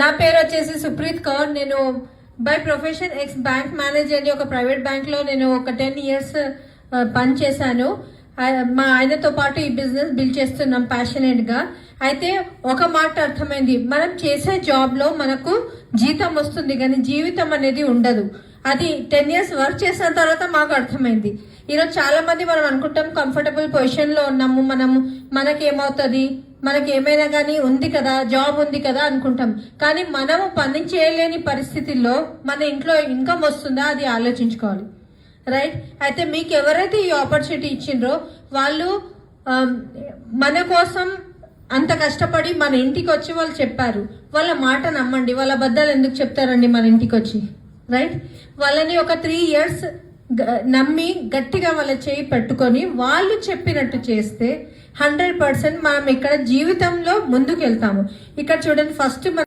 నా పేరు వచ్చేసి సుప్రీత్ కౌర్. నేను by profession X bank manager అని ఒక ప్రైవేట్ బ్యాంక్లో నేను ఒక 10 years పనిచేశాను. మా ఆయనతో పాటు ఈ బిజినెస్ బిల్డ్ చేస్తున్నాం ప్యాషనేట్గా. అయితే ఒక మాట అర్థమైంది, మనం చేసే జాబ్లో మనకు జీతం వస్తుంది కానీ జీవితం అనేది ఉండదు. అది 10 years వర్క్ చేసిన తర్వాత మాకు అర్థమైంది. ఈరోజు చాలా మంది మనం అనుకుంటాం కంఫర్టబుల్ పొజిషన్లో ఉన్నాము, మనకేమవుతుంది, మనకి ఏమైనా కానీ ఉంది కదా, జాబ్ ఉంది కదా అనుకుంటాం. కానీ మనము పని చేయలేని పరిస్థితుల్లో మన ఇంట్లో ఇన్కమ్ వస్తుందా అది ఆలోచించుకోవాలి, రైట్? అయితే మీకు ఎవరైతే ఈ ఆపర్చునిటీ ఇచ్చిండ్రో వాళ్ళు మన కోసం అంత కష్టపడి మన ఇంటికి వచ్చి వాళ్ళు చెప్పారు. వాళ్ళ మాట నమ్మండి. వాళ్ళ అబద్ధాలు ఎందుకు చెప్తారండి మన ఇంటికి వచ్చి, రైట్? వాళ్ళని ఒక 3 years నమ్మి గట్టిగా వాళ్ళ చేయి పెట్టుకొని వాళ్ళు చెప్పినట్టు చేస్తే 100% మనం ఇక్కడ జీవితంలో ముందుకు వెళ్తాము. ఇక్కడ చూడండి, ఫస్ట్